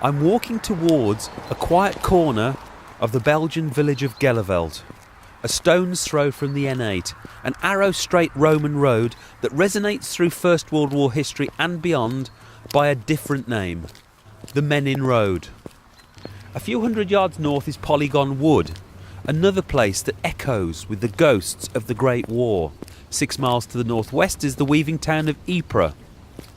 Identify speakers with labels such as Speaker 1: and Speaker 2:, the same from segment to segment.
Speaker 1: I'm walking towards a quiet corner of the Belgian village of Gheluvelt, a stone's throw from the N8, an arrow-straight Roman road that resonates through First World War history and beyond by a different name, the Menin Road. A few hundred yards north is Polygon Wood, another place that echoes with the ghosts of the Great War. 6 miles to the northwest is the weaving town of Ypres.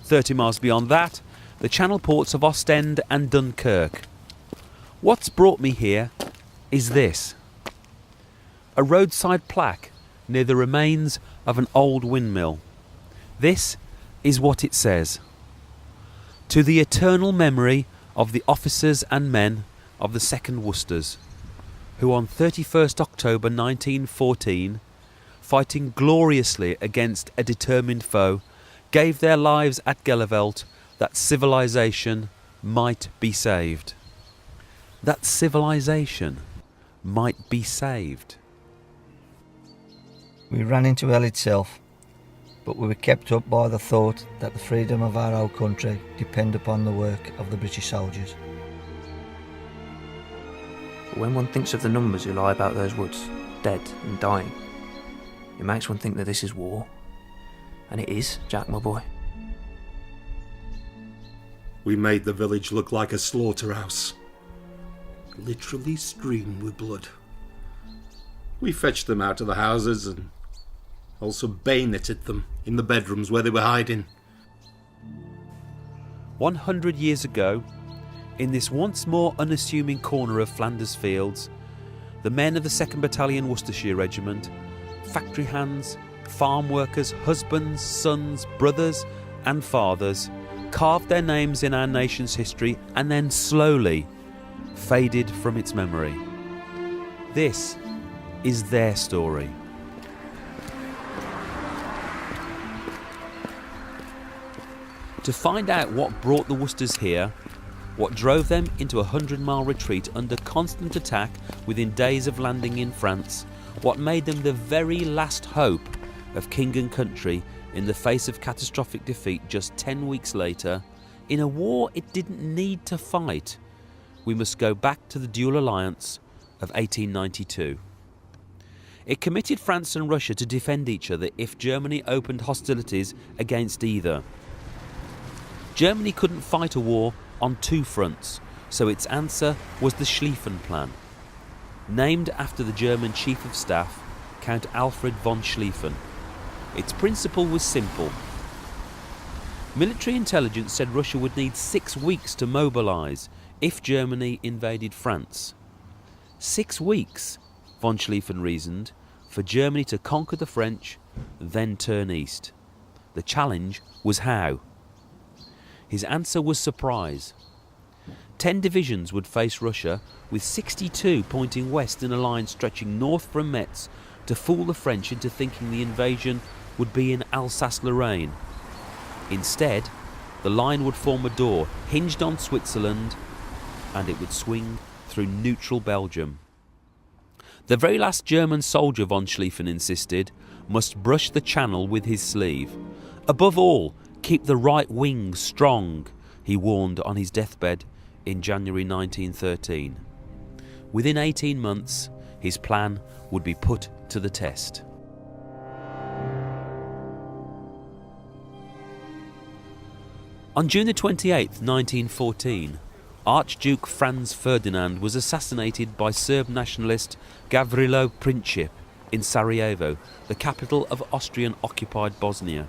Speaker 1: 30 miles beyond that, the channel ports of Ostend and Dunkirk. What's brought me here is this: a roadside plaque near the remains of an old windmill. This is what it says: "To the eternal memory of the officers and men of the 2nd Worcesters, who on 31st October 1914, fighting gloriously against a determined foe, gave their lives at Gheluvelt that civilisation might be saved." That civilisation might be saved.
Speaker 2: We ran into hell itself, but we were kept up by the thought that the freedom of our old country depended upon the work of the British soldiers.
Speaker 3: But when one thinks of the numbers who lie about those woods, dead and dying, it makes one think that this is war. And it is, Jack, my boy.
Speaker 4: We made the village look like a slaughterhouse, literally streamed with blood. We fetched them out of the houses and also bayoneted them in the bedrooms where they were hiding.
Speaker 1: 100 years ago, in this once more unassuming corner of Flanders Fields, the men of the 2nd Battalion Worcestershire Regiment, factory hands, farm workers, husbands, sons, brothers and fathers, carved their names in our nation's history and then slowly faded from its memory. This is their story. To find out what brought the Worcesters here, what drove them into a 100-mile retreat under constant attack within days of landing in France, what made them the very last hope of king and country in the face of catastrophic defeat just 10 weeks later, in a war it didn't need to fight, we must go back to the dual alliance of 1892. It committed France and Russia to defend each other if Germany opened hostilities against either. Germany couldn't fight a war on two fronts, so its answer was the Schlieffen Plan, named after the German Chief of Staff, Count Alfred von Schlieffen. Its principle was simple. Military intelligence said Russia would need 6 weeks to mobilise if Germany invaded France. 6 weeks, von Schlieffen reasoned, for Germany to conquer the French, then turn east. The challenge was how. His answer was surprise. 10 divisions would face Russia, with 62 pointing west in a line stretching north from Metz to fool the French into thinking the invasion would be in Alsace-Lorraine. Instead, the line would form a door hinged on Switzerland, and it would swing through neutral Belgium. The very last German soldier, von Schlieffen insisted, must brush the Channel with his sleeve. Above all, keep the right wing strong, he warned on his deathbed in January 1913. Within 18 months, his plan would be put to the test. On June 28, 1914, Archduke Franz Ferdinand was assassinated by Serb nationalist Gavrilo Princip in Sarajevo, the capital of Austrian-occupied Bosnia.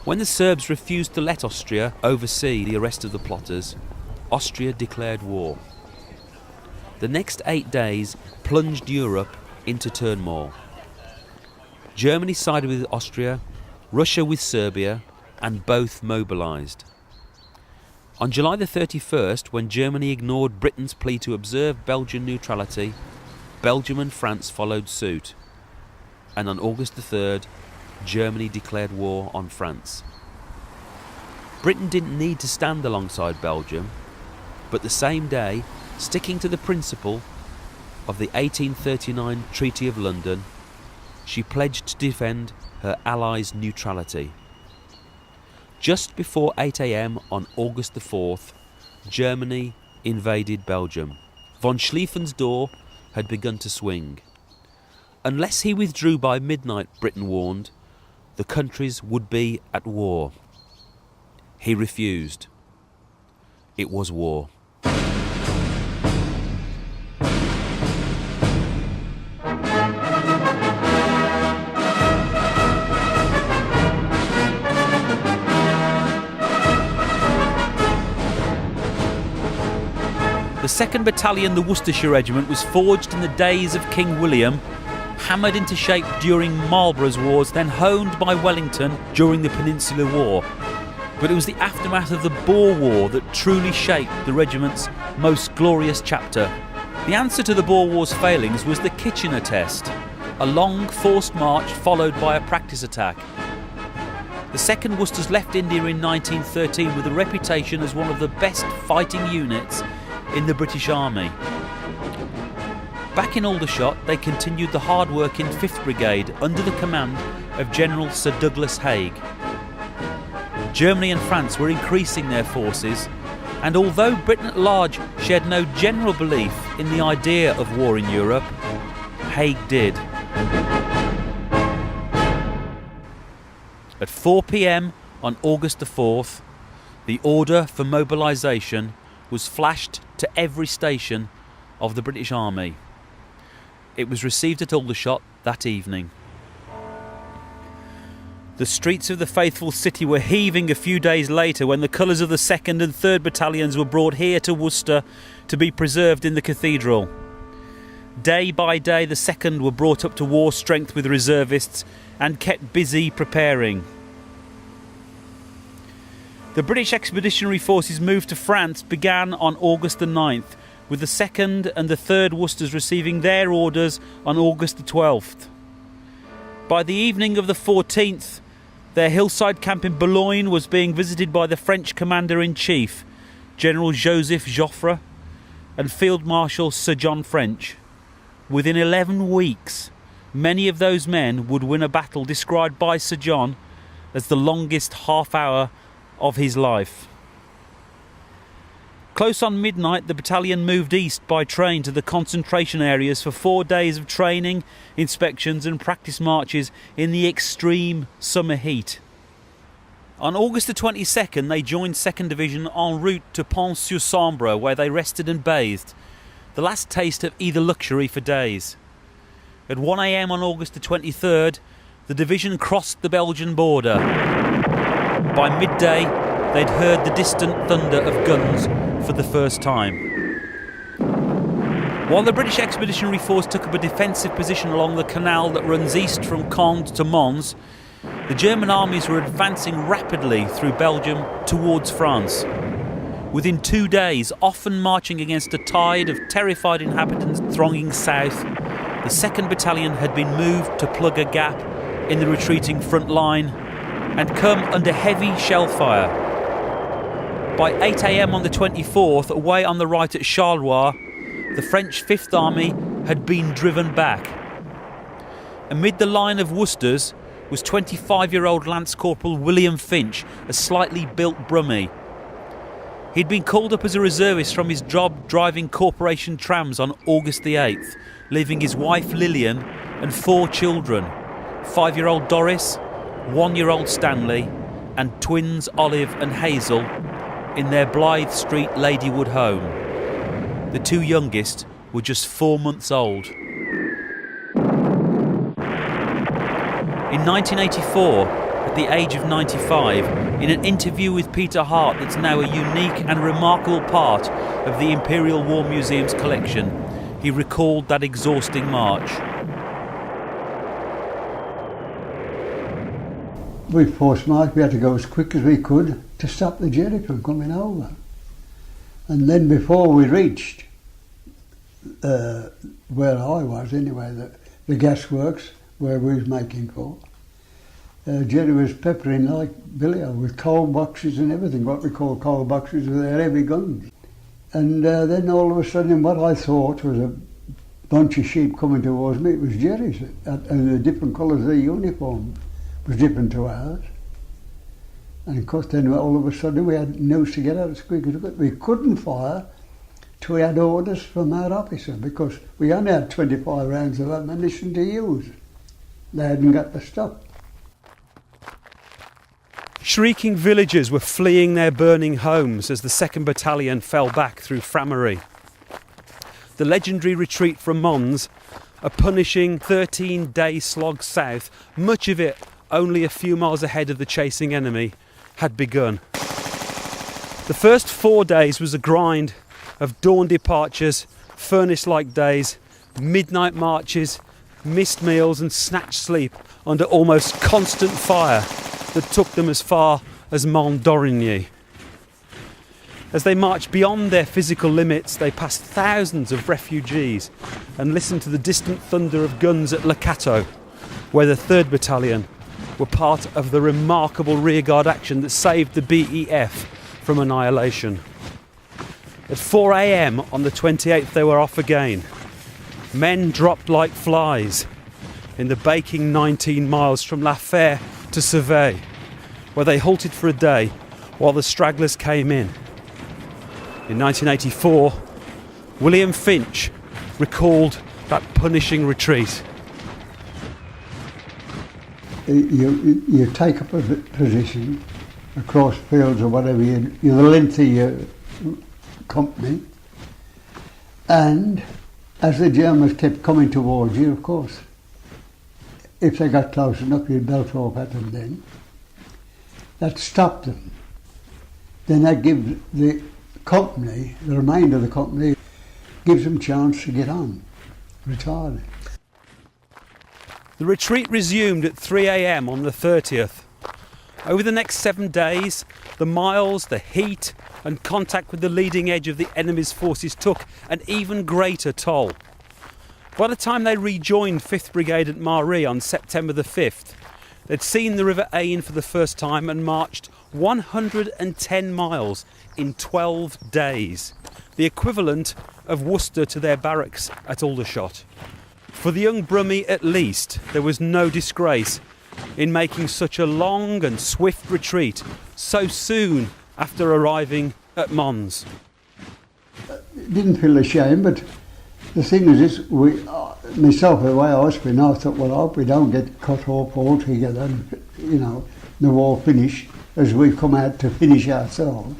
Speaker 1: When the Serbs refused to let Austria oversee the arrest of the plotters, Austria declared war. The next 8 days plunged Europe into turmoil. Germany sided with Austria, Russia with Serbia, and both mobilised. On July the 31st, when Germany ignored Britain's plea to observe Belgian neutrality, Belgium and France followed suit. And on August the 3rd, Germany declared war on France. Britain didn't need to stand alongside Belgium, but the same day, sticking to the principle of the 1839 Treaty of London, she pledged to defend her allies' neutrality. Just before 8 a.m. on August the 4th, Germany invaded Belgium. Von Schlieffen's door had begun to swing. Unless he withdrew by midnight, Britain warned, the countries would be at war. He refused. It was war. The 2nd Battalion, the Worcestershire Regiment, was forged in the days of King William, hammered into shape during Marlborough's wars, then honed by Wellington during the Peninsular War. But it was the aftermath of the Boer War that truly shaped the regiment's most glorious chapter. The answer to the Boer War's failings was the Kitchener Test, a long forced march followed by a practice attack. The 2nd Worcesters left India in 1913 with a reputation as one of the best fighting units in the British Army. Back in Aldershot, they continued the hard work in 5th Brigade under the command of General Sir Douglas Haig. Germany and France were increasing their forces, and although Britain at large shared no general belief in the idea of war in Europe, Haig did. At 4 p.m. on August the 4th, the order for mobilisation was flashed to every station of the British Army. It was received at Aldershot that evening. The streets of the faithful city were heaving a few days later when the colours of the 2nd and 3rd Battalions were brought here to Worcester to be preserved in the cathedral. Day by day the 2nd were brought up to war strength with reservists and kept busy preparing. The British Expeditionary Forces move to France began on August the 9th, with the 2nd and the 3rd Worcesters receiving their orders on August the 12th. By the evening of the 14th, their hillside camp in Boulogne was being visited by the French Commander-in-Chief, General Joseph Joffre, and Field Marshal Sir John French. Within 11 weeks, many of those men would win a battle described by Sir John as the longest half hour of his life. Close on midnight, the battalion moved east by train to the concentration areas for 4 days of training, inspections and practice marches in the extreme summer heat. On August the 22nd, they joined 2nd Division en route to Pont-sur-Sambre, where they rested and bathed, the last taste of either luxury for days. At 1 a.m. on August the 23rd, the division crossed the Belgian border. By midday, they'd heard the distant thunder of guns for the first time. While the British Expeditionary Force took up a defensive position along the canal that runs east from Conde to Mons, the German armies were advancing rapidly through Belgium towards France. Within 2 days, often marching against a tide of terrified inhabitants thronging south, the 2nd Battalion had been moved to plug a gap in the retreating front line and come under heavy shell fire. By 8 a.m. on the 24th, away on the right at Charleroi, the French 5th Army had been driven back. Amid the line of Worcesters was 25-year-old Lance Corporal William Finch, a slightly built Brummie. He'd been called up as a reservist from his job driving corporation trams on August the 8th, leaving his wife Lillian and 4 children, 5-year-old Doris, 1-year-old Stanley, and twins Olive and Hazel, in their Blythe Street Ladywood home. The 2 youngest were just 4 months old. In 1984, at the age of 95, in an interview with Peter Hart that's now a unique and remarkable part of the Imperial War Museum's collection, he recalled that exhausting march.
Speaker 5: We post-marched, we had to go as quick as we could to stop the Jerry from coming over. And then before we reached where I was anyway, the gasworks where we was making coal, Jerry was peppering like Billy with coal boxes and everything, what we call coal boxes with their heavy guns. And then all of a sudden what I thought was a bunch of sheep coming towards me, it was Jerry's, and the different colours of the uniform was different to ours. And of course then all of a sudden we had news to get out as quick as we could. We couldn't fire till we had orders from our officer because we only had 25 rounds of ammunition to use. They hadn't got the stock.
Speaker 1: Shrieking villagers were fleeing their burning homes as the 2nd Battalion fell back through Framery. The legendary retreat from Mons, a punishing 13-day slog south, much of it only a few miles ahead of the chasing enemy, had begun. The first 4 days was a grind of dawn departures, furnace-like days, midnight marches, missed meals and snatched sleep under almost constant fire that took them as far as Mont d'Origny. As they marched beyond their physical limits, they passed thousands of refugees and listened to the distant thunder of guns at Le Cateau, where the 3rd Battalion were part of the remarkable rearguard action that saved the BEF from annihilation. At 4 a.m. on the 28th they were off again. Men dropped like flies in the baking 19 miles from La Fère to Cervey, where they halted for a day while the stragglers came in. In 1984, William Finch recalled that punishing retreat.
Speaker 5: You take up a position across fields or whatever, you're the length of your company, and as the Germans kept coming towards you, of course, if they got close enough, you'd belt off at them then. That stopped them. Then that gives the company, the remainder of the company, gives them a chance to get on, retire.
Speaker 1: The retreat resumed at 3 a.m. on the 30th. Over the next 7 days, the miles, the heat and contact with the leading edge of the enemy's forces took an even greater toll. By the time they rejoined 5th Brigade at Marie on September the 5th, they'd seen the River Ain for the first time and marched 110 miles in 12 days, the equivalent of Worcester to their barracks at Aldershot. For the young Brummie at least, there was no disgrace in making such a long and swift retreat so soon after arriving at Mons.
Speaker 5: Didn't feel ashamed, but the thing is this, myself, the way I was feeling, I thought, well, I hope we don't get cut off altogether and, the war finish as we come out to finish ourselves.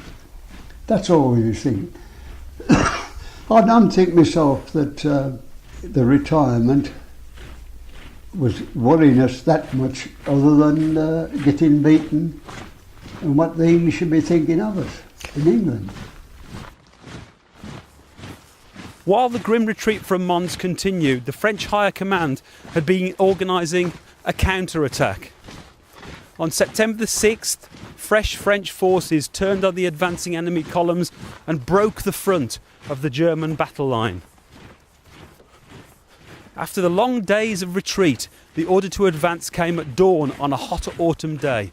Speaker 5: That's all we were thinking. I don't think myself that the retirement was worrying us that much other than getting beaten and what the English should be thinking of us in England.
Speaker 1: While the grim retreat from Mons continued, the French Higher Command had been organising a counter-attack. On September the 6th, fresh French forces turned on the advancing enemy columns and broke the front of the German battle line. After the long days of retreat, the order to advance came at dawn on a hot autumn day.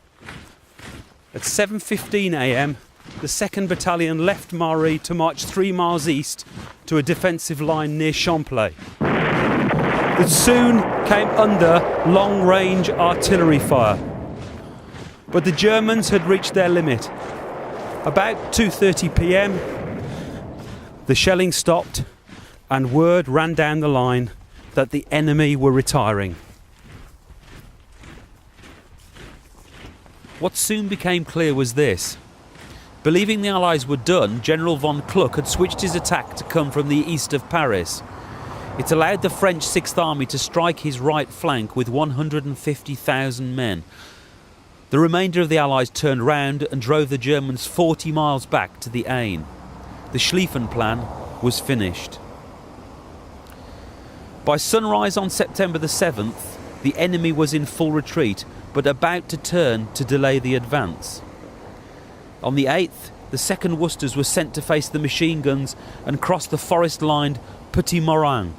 Speaker 1: At 7:15 a.m, the 2nd Battalion left Marie to march 3 miles east to a defensive line near Champlay. That soon came under long-range artillery fire. But the Germans had reached their limit. About 2:30 p.m, the shelling stopped and word ran down the line that the enemy were retiring. What soon became clear was this. Believing the Allies were done, General von Kluck had switched his attack to come from the east of Paris. It allowed the French 6th Army to strike his right flank with 150,000 men. The remainder of the Allies turned round and drove the Germans 40 miles back to the Aisne. The Schlieffen Plan was finished. By sunrise on September the 7th, the enemy was in full retreat, but about to turn to delay the advance. On the 8th, the 2nd Worcesters were sent to face the machine guns and cross the forest-lined Petit Morin.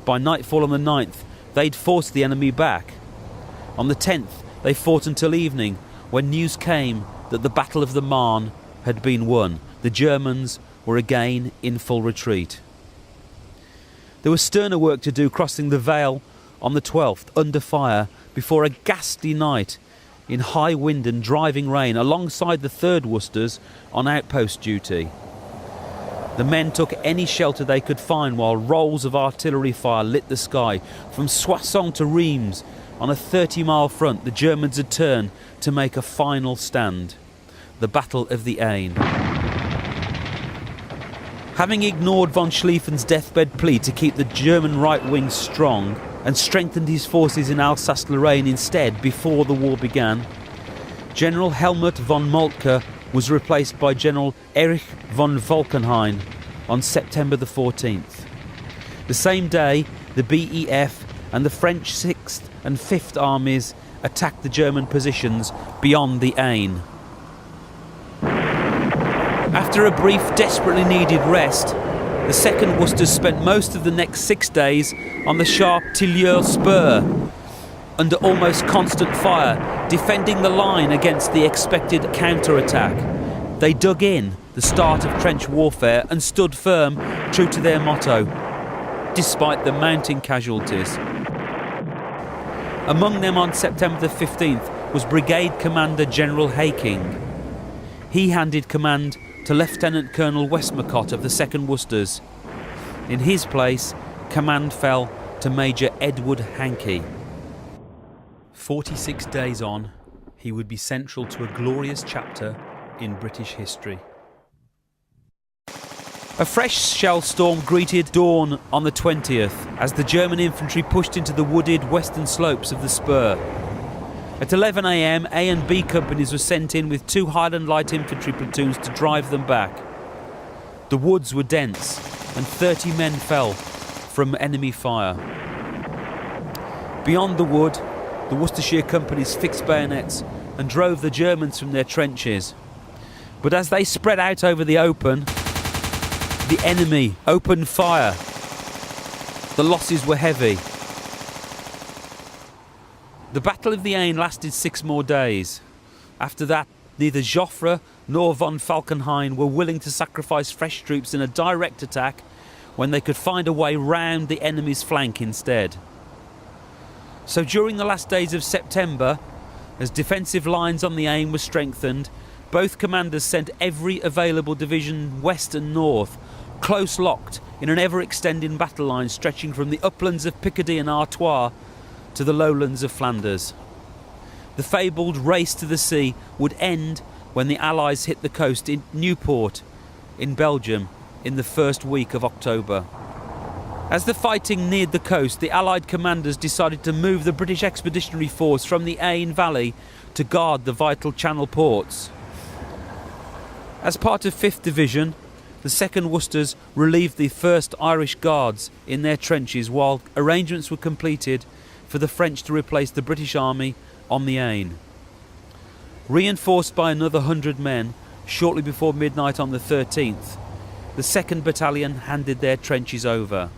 Speaker 1: By nightfall on the 9th, they'd forced the enemy back. On the 10th, they fought until evening, when news came that the Battle of the Marne had been won. The Germans were again in full retreat. There was sterner work to do crossing the Vale on the 12th, under fire, before a ghastly night in high wind and driving rain alongside the 3rd Worcesters on outpost duty. The men took any shelter they could find while rolls of artillery fire lit the sky. From Soissons to Reims, on a 30-mile front, the Germans had turned to make a final stand. The Battle of the Aisne. Having ignored von Schlieffen's deathbed plea to keep the German right wing strong and strengthened his forces in Alsace-Lorraine instead before the war began, General Helmut von Moltke was replaced by General Erich von Falkenhayn on September the 14th. The same day, the BEF and the French 6th and 5th Armies attacked the German positions beyond the Aisne. After a brief, desperately needed rest, the 2nd Worcesters spent most of the next 6 days on the sharp Tilleur spur, under almost constant fire, defending the line against the expected counter-attack. They dug in, the start of trench warfare, and stood firm, true to their motto, despite the mounting casualties. Among them on September the 15th was Brigade Commander General Haking. He handed command to Lieutenant Colonel Westmacott of the 2nd Worcesters. In his place, command fell to Major Edward Hankey. 46 days on, he would be central to a glorious chapter in British history. A fresh shell storm greeted dawn on the 20th as the German infantry pushed into the wooded western slopes of the spur. At 11 a.m, A and B companies were sent in with 2 Highland Light Infantry platoons to drive them back. The woods were dense and 30 men fell from enemy fire. Beyond the wood, the Worcestershire companies fixed bayonets and drove the Germans from their trenches. But as they spread out over the open, the enemy opened fire. The losses were heavy. The Battle of the Aisne lasted 6 more days. After that, neither Joffre nor von Falkenhayn were willing to sacrifice fresh troops in a direct attack when they could find a way round the enemy's flank instead. So during the last days of September, as defensive lines on the Aisne were strengthened, both commanders sent every available division west and north, close locked in an ever-extending battle line stretching from the uplands of Picardy and Artois to the lowlands of Flanders. The fabled race to the sea would end when the Allies hit the coast in Newport in Belgium in the first week of October. As the fighting neared the coast, the Allied commanders decided to move the British Expeditionary Force from the Aisne Valley to guard the vital Channel ports. As part of 5th Division, the 2nd Worcesters relieved the 1st Irish Guards in their trenches while arrangements were completed for the French to replace the British Army on the Aisne. Reinforced by another 100 men, shortly before midnight on the 13th, the 2nd Battalion handed their trenches over.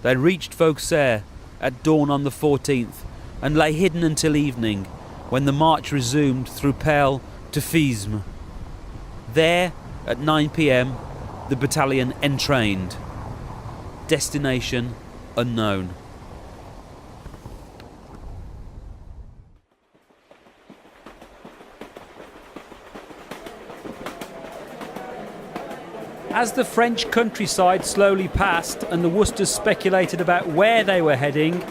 Speaker 1: They reached Vauxerre at dawn on the 14th and lay hidden until evening, when the march resumed through Pelle to Fismes. There, at 9 p.m, the battalion entrained. Destination unknown. As the French countryside slowly passed and the Worcesters speculated about where they were heading,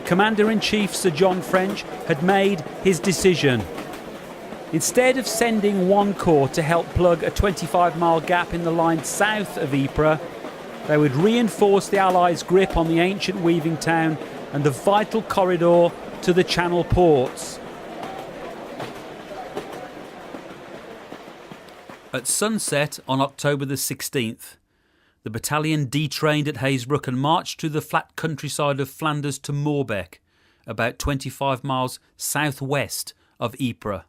Speaker 1: Commander-in-Chief Sir John French had made his decision. Instead of sending one corps to help plug a 25-mile gap in the line south of Ypres, they would reinforce the Allies' grip on the ancient weaving town and the vital corridor to the Channel ports. At sunset on October the 16th, the battalion detrained at Hazebrouck and marched through the flat countryside of Flanders to Moorbeek, about 25 miles southwest of Ypres.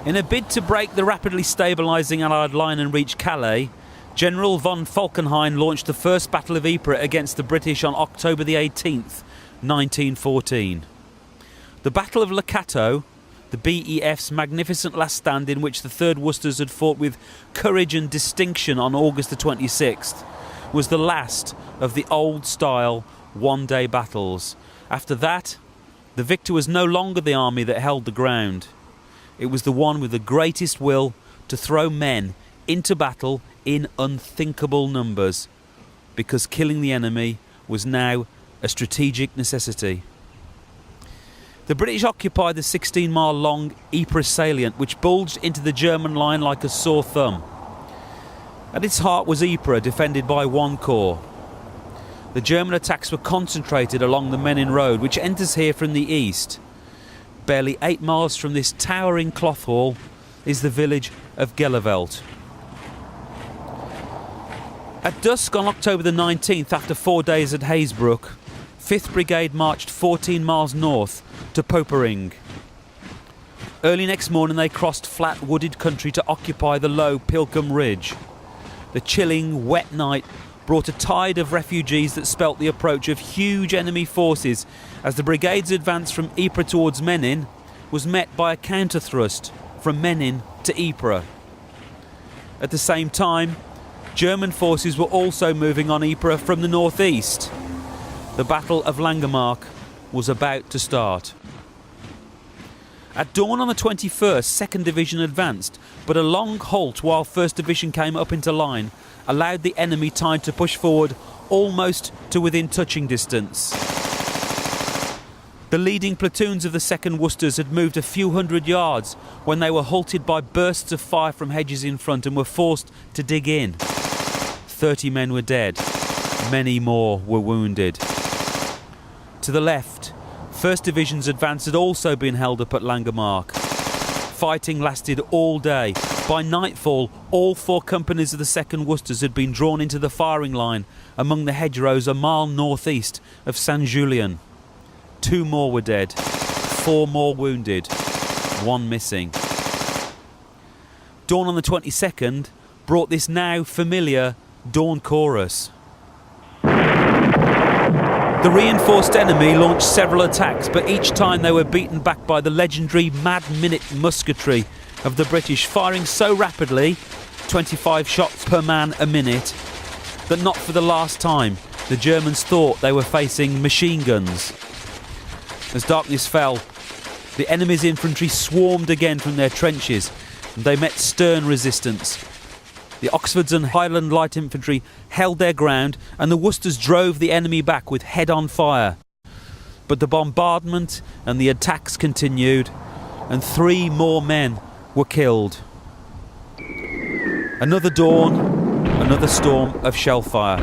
Speaker 1: In a bid to break the rapidly stabilising Allied line and reach Calais, General von Falkenhayn launched the First Battle of Ypres against the British on October the 18th, 1914. The Battle of Le Cateau, the BEF's magnificent last stand in which the 3rd Worcesters had fought with courage and distinction on August the 26th, was the last of the old-style one-day battles. After that, The victor was no longer the army that held the ground. It was the one with the greatest will to throw men into battle in unthinkable numbers, because killing the enemy was now a strategic necessity. The British occupied the 16-mile-long Ypres salient, which bulged into the German line like a sore thumb. At its heart was Ypres, defended by one corps. The German attacks were concentrated along the Menin Road, which enters here from the east. Barely 8 miles from this towering cloth hall is the village of Gheluvelt. At dusk on October the 19th, after 4 days at Hazebrouck, 5th Brigade marched 14 miles north to Popering. Early next morning they crossed flat wooded country to occupy the low Pilcombe Ridge. The chilling, wet night brought a tide of refugees that spelt the approach of huge enemy forces as the brigade's advance from Ypres towards Menin was met by a counter-thrust from Menin to Ypres. At the same time, German forces were also moving on Ypres from the northeast. The Battle of Langemarck was about to start. At dawn on the 21st, 2nd Division advanced, but a long halt while 1st Division came up into line allowed the enemy time to push forward almost to within touching distance. The leading platoons of the 2nd Worcesters had moved a few hundred yards when they were halted by bursts of fire from hedges in front and were forced to dig in. 30 men were dead, many more were wounded. To the left, 1st Division's advance had also been held up at Langemarck. Fighting lasted all day. By nightfall, all 4 companies of the 2nd Worcesters had been drawn into the firing line among the hedgerows a mile northeast of Saint-Julien. 2 more were dead, 4 more wounded, 1 missing. Dawn on the 22nd brought this now familiar dawn chorus. The reinforced enemy launched several attacks, but each time they were beaten back by the legendary mad-minute musketry of the British, firing so rapidly, 25 shots per man a minute, that not for the last time the Germans thought they were facing machine guns. As darkness fell, the enemy's infantry swarmed again from their trenches, and they met stern resistance. The Oxfords and Highland Light Infantry held their ground, and the Worcesters drove the enemy back with head-on fire. But the bombardment and the attacks continued, and 3 more men were killed. Another dawn, another storm of shellfire.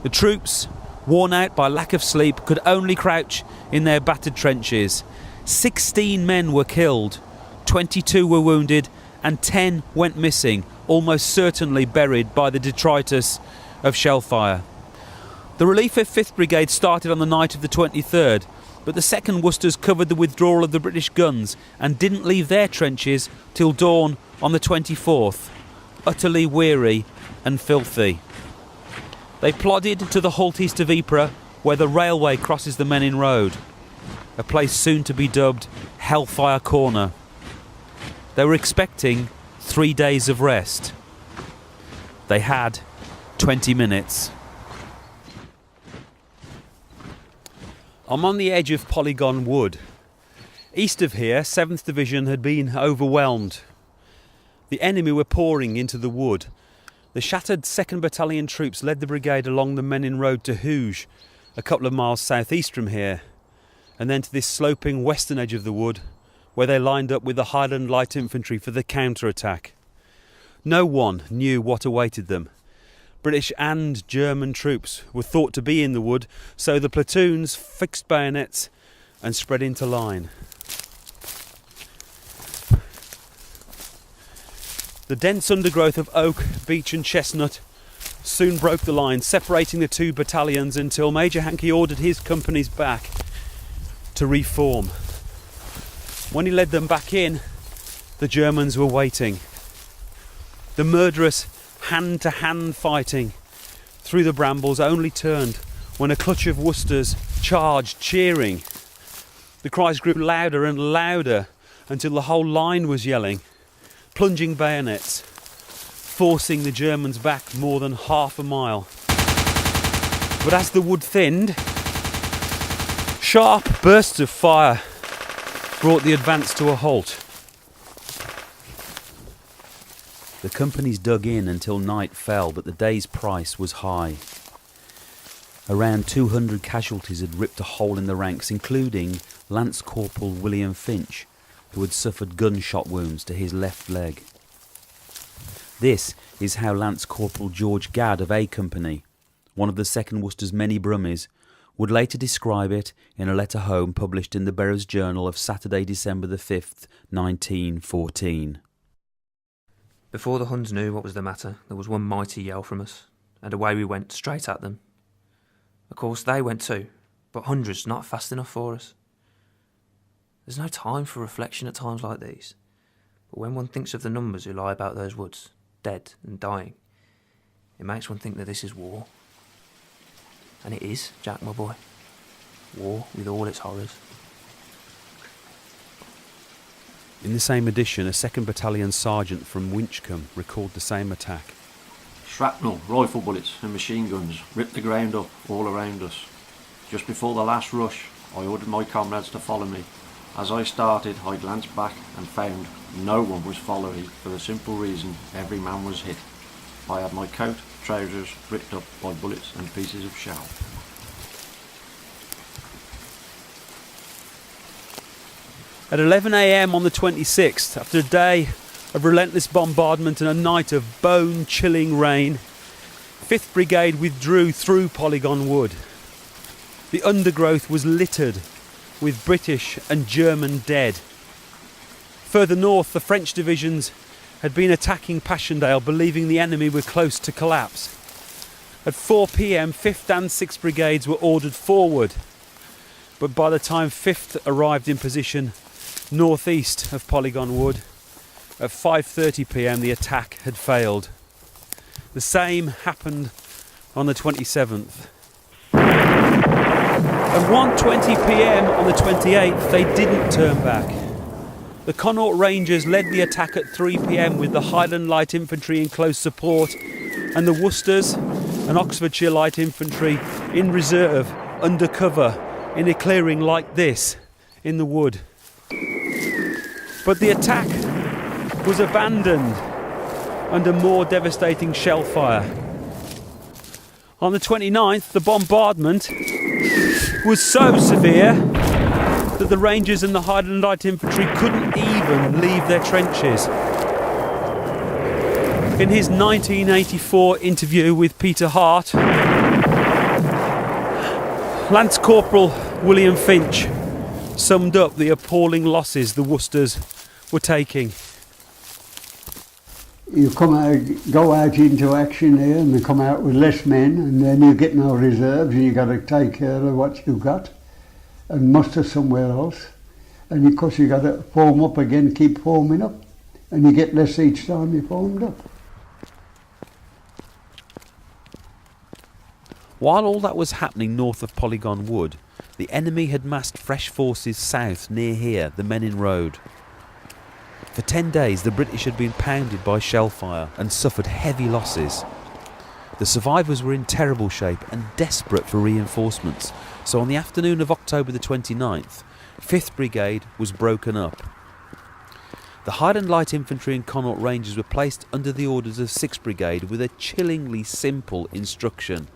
Speaker 1: The troops, worn out by lack of sleep, could only crouch in their battered trenches. 16 men were killed, 22 were wounded, and 10 went missing, almost certainly buried by the detritus of shellfire. The relief of 5th Brigade started on the night of the 23rd, but the 2nd Worcesters covered the withdrawal of the British guns and didn't leave their trenches till dawn on the 24th, utterly weary and filthy. They plodded to the halt east of Ypres, where the railway crosses the Menin Road, a place soon to be dubbed Hellfire Corner. They were expecting 3 days of rest. They had 20 minutes. I'm on the edge of Polygon Wood. East of here, 7th Division had been overwhelmed. The enemy were pouring into the wood. The shattered 2nd Battalion troops led the brigade along the Menin Road to Hooge, a couple of miles southeast from here, and then to this sloping western edge of the wood, where they lined up with the Highland Light Infantry for the counter-attack. No one knew what awaited them. British and German troops were thought to be in the wood, so the platoons fixed bayonets and spread into line. The dense undergrowth of oak, beech and chestnut soon broke the line, separating the 2 battalions until Major Hankey ordered his companies back to reform. When he led them back in, the Germans were waiting. The murderous hand-to-hand fighting through the brambles only turned when a clutch of Worcesters charged, cheering. The cries grew louder and louder until the whole line was yelling, plunging bayonets, forcing the Germans back more than half a mile. But as the wood thinned, Sharp bursts of fire brought the advance to a halt. The companies dug in until night fell, but the day's price was high. Around 200 casualties had ripped a hole in the ranks, including Lance Corporal William Finch, who had suffered gunshot wounds to his left leg. This is how Lance Corporal George Gadd of A Company, one of the 2nd Worcester's many Brummies, would later describe it in a letter home published in the Bearers' Journal of Saturday, December the 5th, 1914.
Speaker 3: Before the Huns knew what was the matter, there was one mighty yell from us, and away we went straight at them. Of course, they went too, but hundreds not fast enough for us. There's no time for reflection at times like these, but when one thinks of the numbers who lie about those woods, dead and dying, it makes one think that this is war. And it is, Jack, my boy. War with all its horrors.
Speaker 1: In the same edition, a 2nd Battalion sergeant from Winchcombe recalled the same attack.
Speaker 6: Shrapnel, rifle bullets and machine guns ripped the ground up all around us. Just before the last rush, I ordered my comrades to follow me. As I started, I glanced back and found no one was following for the simple reason every man was hit. I had my coat, trousers ripped up by bullets and pieces of shell.
Speaker 1: At 11 a.m. on the 26th, after a day of relentless bombardment and a night of bone-chilling rain, 5th Brigade withdrew through Polygon Wood. The undergrowth was littered with British and German dead. Further north, the French divisions had been attacking Passchendaele, believing the enemy were close to collapse. At 4 p.m, 5th and 6th Brigades were ordered forward, but by the time 5th arrived in position northeast of Polygon Wood, at 5:30 p.m, the attack had failed. The same happened on the 27th. At 1:20 p.m. on the 28th, they didn't turn back. The Connaught Rangers led the attack at 3 p.m. with the Highland Light Infantry in close support, and the Worcesters and Oxfordshire Light Infantry in reserve under cover in a clearing like this in the wood. But the attack was abandoned under more devastating shell fire. On the 29th, the bombardment was so severe that the Rangers and the Highland Light Infantry couldn't even leave their trenches. In his 1984 interview with Peter Hart, Lance Corporal William Finch summed up the appalling losses the Worcesters were taking.
Speaker 5: You go out into action here and they come out with less men, and then you get no reserves and you got to take care of what you've got and muster somewhere else. And of course you got to form up again, keep forming up, and you get less each time you formed up.
Speaker 1: While all that was happening north of Polygon Wood, the enemy had massed fresh forces south near here, the Menin Road. For 10 days the British had been pounded by shellfire and suffered heavy losses. The survivors were in terrible shape and desperate for reinforcements, so on the afternoon of October the 29th, 5th Brigade was broken up. The Highland Light Infantry and Connaught Rangers were placed under the orders of 6th Brigade with a chillingly simple instruction: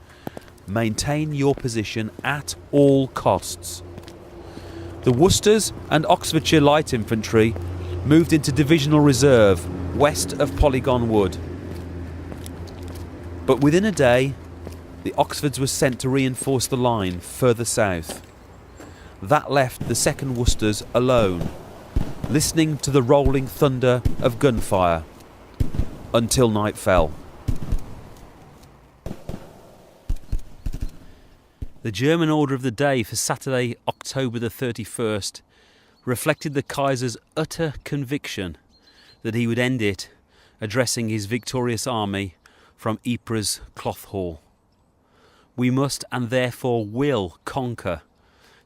Speaker 1: maintain your position at all costs. The Worcesters and Oxfordshire Light Infantry moved into divisional reserve west of Polygon Wood. But within a day, the Oxfords were sent to reinforce the line further south. That left the 2nd Worcesters alone, listening to the rolling thunder of gunfire until night fell. The German order of the day for Saturday, October the 31st, reflected the Kaiser's utter conviction that he would end it addressing his victorious army from Ypres Cloth Hall. We must and therefore will conquer,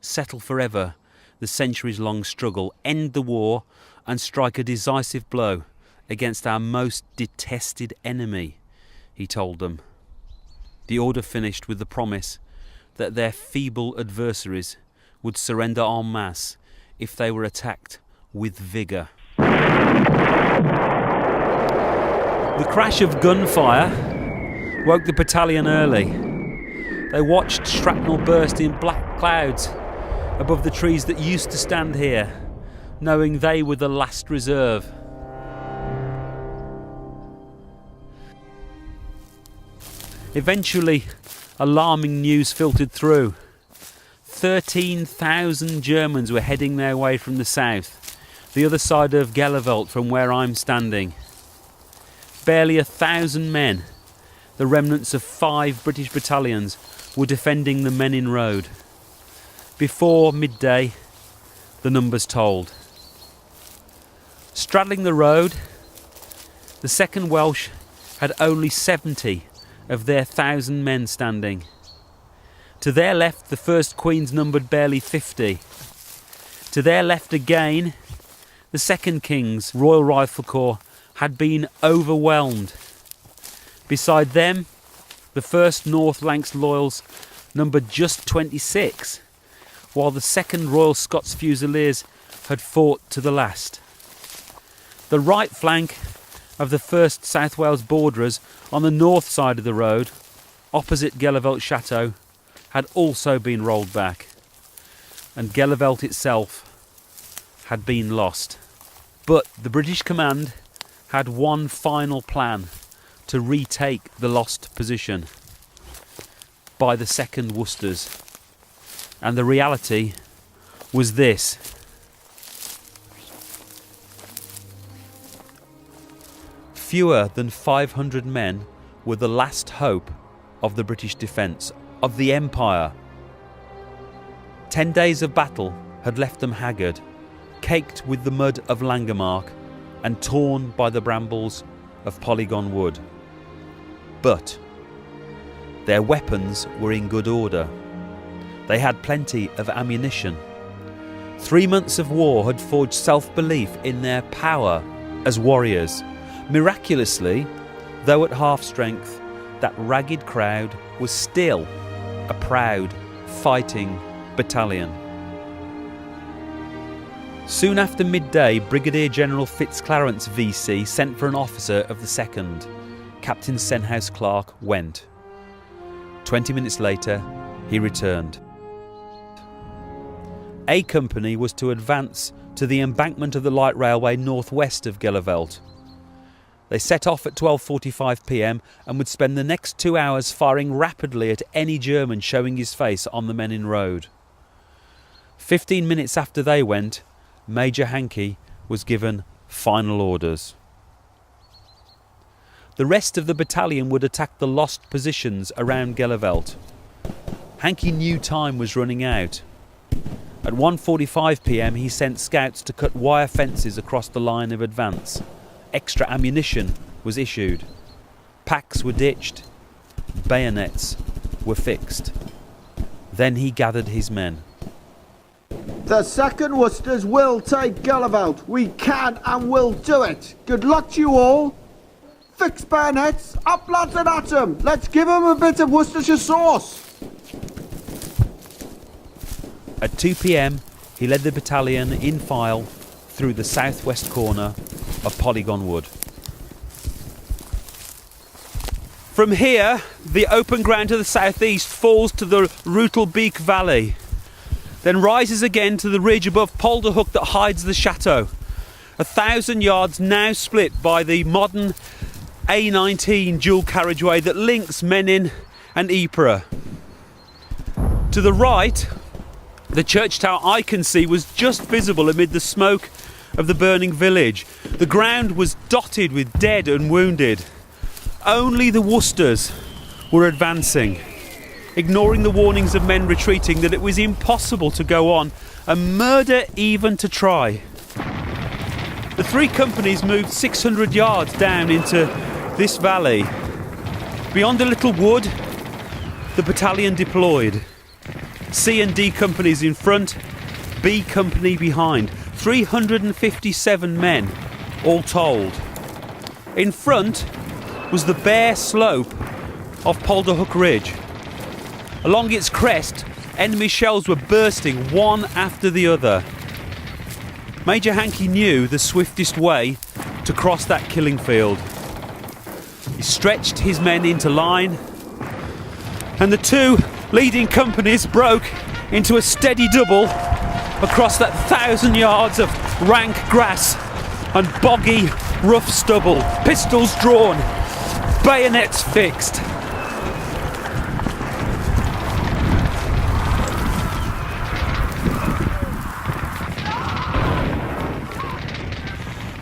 Speaker 1: settle forever the centuries-long struggle, end the war and strike a decisive blow against our most detested enemy, he told them. The order finished with the promise that their feeble adversaries would surrender en masse if they were attacked with vigour. The crash of gunfire woke the battalion early. They watched shrapnel burst in black clouds above the trees that used to stand here, knowing they were the last reserve. Eventually, alarming news filtered through. 13,000 Germans were heading their way from the south, the other side of Gheluvelt from where I'm standing. Barely 1,000 men, the remnants of 5 British battalions, were defending the Menin Road. Before midday, the numbers told. Straddling the road, the 2nd Welsh had only 70 of their 1,000 men standing. To their left, the 1st Queen's numbered barely 50. To their left again, the 2nd King's Royal Rifle Corps had been overwhelmed. Beside them, the 1st North Lancs Loyals numbered just 26, while the 2nd Royal Scots Fusiliers had fought to the last. The right flank of the 1st South Wales Borderers on the north side of the road, opposite Gheluvelt Chateau, had also been rolled back, and Gheluvelt itself had been lost. But the British command had one final plan to retake the lost position by the 2nd Worcesters. And the reality was this. Fewer than 500 men were the last hope of the British defence, of the Empire. 10 days of battle had left them haggard, caked with the mud of Langemark and torn by the brambles of Polygon Wood. But their weapons were in good order. They had plenty of ammunition. 3 months of war had forged self-belief in their power as warriors. Miraculously, though at half strength, that ragged crowd was still a proud, fighting battalion. Soon after midday, Brigadier General Fitzclarence VC sent for an officer of the 2nd. Captain Senhouse Clark went. 20 minutes later, he returned. A Company was to advance to the embankment of the light railway northwest of Gheluvelt. They set off at 12:45 p.m. and would spend the next 2 hours firing rapidly at any German showing his face on the Menin Road. 15 minutes after they went, Major Hankey was given final orders. The rest of the battalion would attack the lost positions around Gheluvelt. Hankey knew time was running out. At 1:45 p.m. he sent scouts to cut wire fences across the line of advance. Extra ammunition was issued. Packs were ditched. Bayonets were fixed. Then he gathered his men.
Speaker 7: The 2nd Worcesters will take Gheluvelt. We can and will do it. Good luck to you all. Fix bayonets. Up lads and at 'em. Let's give 'em a bit of Worcestershire sauce.
Speaker 1: At 2 p.m. he led the battalion in file through the southwest corner of Polygon Wood. From here, the open ground to the southeast falls to the Rootelbeek Valley, then rises again to the ridge above Polderhook that hides the chateau. 1,000 yards now split by the modern A19 dual carriageway that links Menin and Ypres. To the right, the church tower I can see was just visible amid the smoke of the burning village. The ground was dotted with dead and wounded. Only the Worcesters were advancing, ignoring the warnings of men retreating that it was impossible to go on, and murder even to try. The 3 companies moved 600 yards down into this valley. Beyond a little wood, the battalion deployed. C and D companies in front, B company behind. 357 men, all told. In front was the bare slope of Polderhook Ridge. Along its crest Enemy shells were bursting one after the other. Major Hankey knew the swiftest way to cross that killing field. He stretched his men into line, and the two leading companies broke into a steady double across that 1,000 yards of rank grass and boggy, rough stubble. Pistols drawn, bayonets fixed.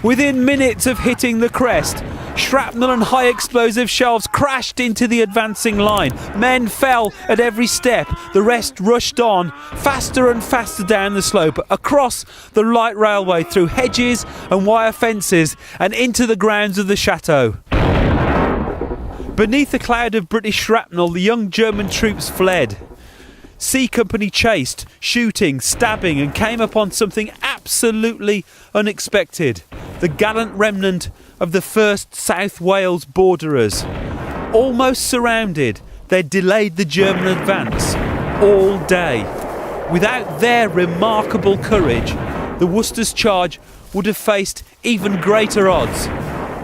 Speaker 1: Within minutes of hitting the crest, shrapnel and high explosive shells crashed into the advancing line. Men fell at every step. The rest rushed on, faster and faster down the slope, across the light railway, through hedges and wire fences, and into the grounds of the chateau. Beneath a cloud of British shrapnel, the young German troops fled. C Company chased, shooting, stabbing, and came upon something absolutely unexpected. The gallant remnant of the 1st South Wales Borderers. Almost surrounded, they delayed the German advance all day. Without their remarkable courage, the Worcesters' charge would have faced even greater odds,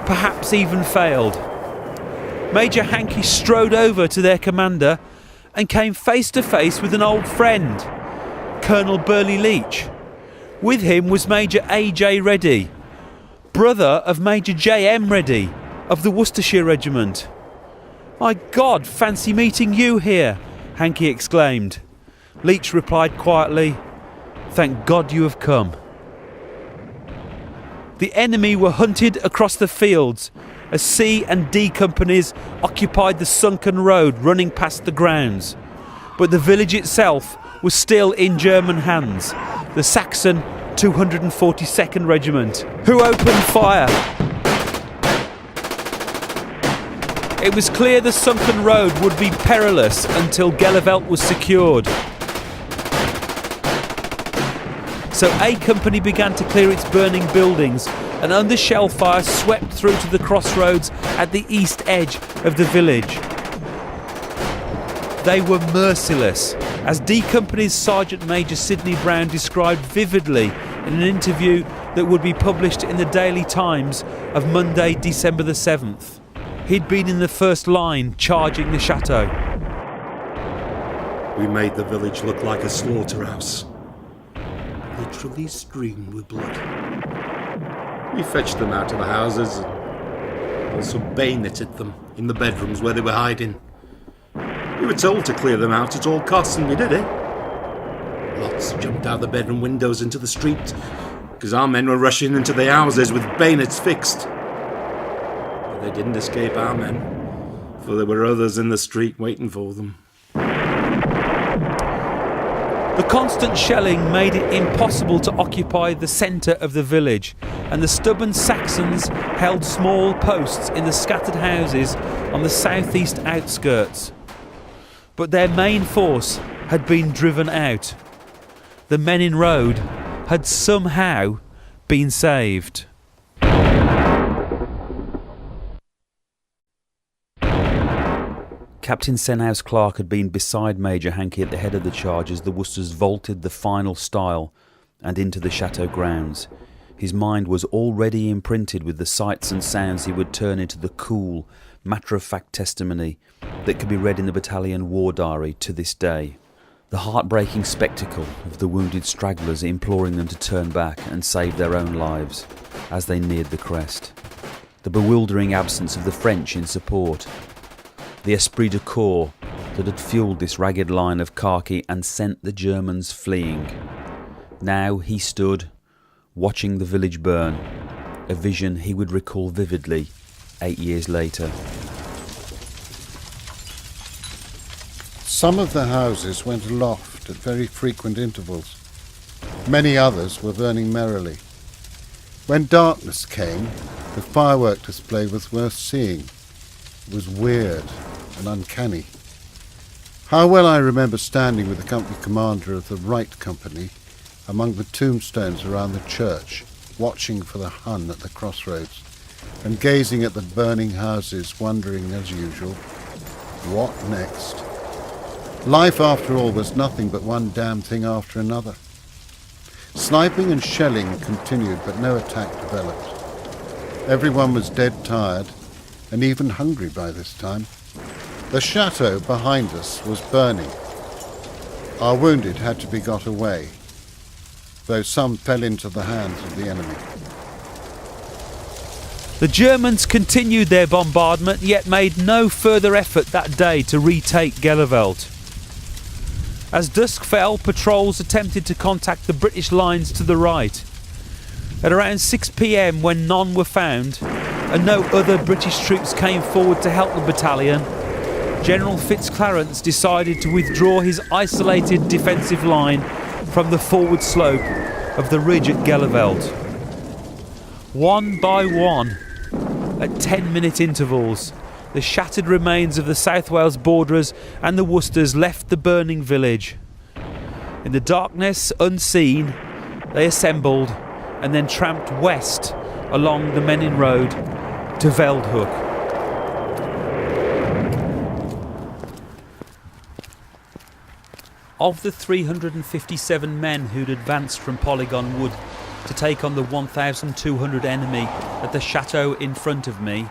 Speaker 1: perhaps even failed. Major Hankey strode over to their commander and came face to face with an old friend, Colonel Burley Leach. With him was Major A.J. Reddy, brother of Major J.M. Reddy of the Worcestershire Regiment. "My God, fancy meeting you here," Hankey exclaimed. Leach replied quietly, "Thank God you have come." The enemy were hunted across the fields as C and D companies occupied the sunken road running past the grounds. But the village itself was still in German hands. The Saxon 242nd Regiment, who opened fire. It was clear the sunken road would be perilous until Gheluvelt was secured. So A Company began to clear its burning buildings, and under shell fire swept through to the crossroads at the east edge of the village. They were merciless, as D Company's Sergeant Major Sidney Brown described vividly in an interview that would be published in the Daily Times of Monday, December the 7th. He'd been in the first line charging the chateau.
Speaker 4: We made the village look like a slaughterhouse. Literally streamed with blood. We fetched them out of the houses and also bayoneted them in the bedrooms where they were hiding. We were told to clear them out at all costs, and we did it. Lots jumped out the bedroom windows into the street because our men were rushing into the houses with bayonets fixed. But they didn't escape our men, for there were others in the street waiting for them.
Speaker 1: The constant shelling made it impossible to occupy the centre of the village, and the stubborn Saxons held small posts in the scattered houses on the southeast outskirts. But their main force had been driven out. The Menin Road had somehow been saved. Captain Senhouse Clark had been beside Major Hankey at the head of the charge as the Worcesters vaulted the final stile and into the chateau grounds. His mind was already imprinted with the sights and sounds he would turn into the cool, matter-of-fact testimony that can be read in the battalion war diary to this day. The heartbreaking spectacle of the wounded stragglers imploring them to turn back and save their own lives as they neared the crest. The bewildering absence of the French in support. The esprit de corps that had fueled this ragged line of khaki and sent the Germans fleeing. Now he stood, watching the village burn, a vision he would recall vividly 8 years later.
Speaker 8: Some of the houses went aloft at very frequent intervals. Many others were burning merrily. When darkness came, the firework display was worth seeing. It was weird and uncanny. How well I remember standing with the company commander of the Right Company among the tombstones around the church, watching for the Hun at the crossroads, and gazing at the burning houses, wondering, as usual, what next? Life, after all, was nothing but one damn thing after another. Sniping and shelling continued, but no attack developed. Everyone was dead tired, and even hungry by this time. The chateau behind us was burning. Our wounded had to be got away, though some fell into the hands of the enemy.
Speaker 1: The Germans continued their bombardment, yet made no further effort that day to retake Gheluvelt. As dusk fell, patrols attempted to contact the British lines to the right. At around 6 p.m, when none were found, and no other British troops came forward to help the battalion, General Fitzclarence decided to withdraw his isolated defensive line from the forward slope of the ridge at Gheluvelt. One by one, at 10-minute intervals, the shattered remains of the South Wales Borderers and the Worcesters left the burning village. In the darkness, unseen, they assembled and then tramped west along the Menin Road to Veldhoek. Of the 357 men who'd advanced from Polygon Wood to take on the 1,200 enemy at the chateau in front of me,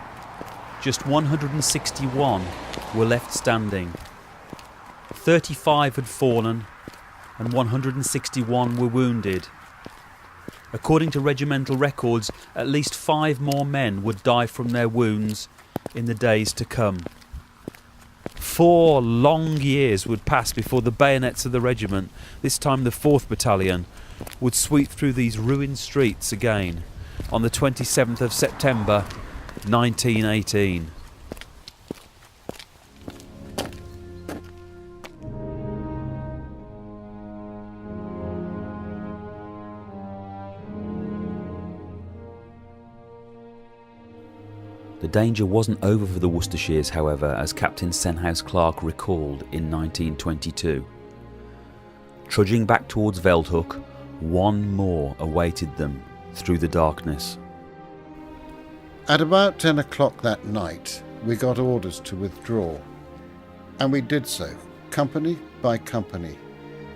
Speaker 1: just 161 were left standing. 35 had fallen and 161 were wounded. According to regimental records, at least 5 more men would die from their wounds in the days to come. 4 long years would pass before the bayonets of the regiment, this time the 4th Battalion, would sweep through these ruined streets again on the 27th of September 1918. The danger wasn't over for the Worcestershires, however, as Captain Senhouse Clark recalled in 1922. Trudging back towards Veldhoek, one more awaited them through the darkness.
Speaker 8: At about 10 o'clock that night, we got orders to withdraw, and we did so, company by company,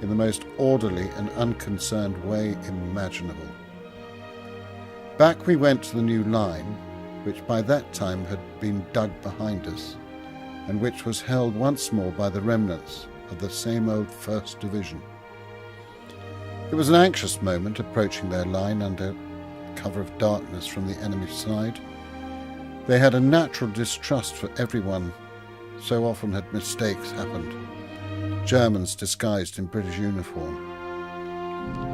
Speaker 8: in the most orderly and unconcerned way imaginable. Back we went to the new line, which by that time had been dug behind us, and which was held once more by the remnants of the same old 1st Division. It was an anxious moment approaching their line under cover of darkness from the enemy's side. They had a natural distrust for everyone, so often had mistakes happened, Germans disguised in British uniform.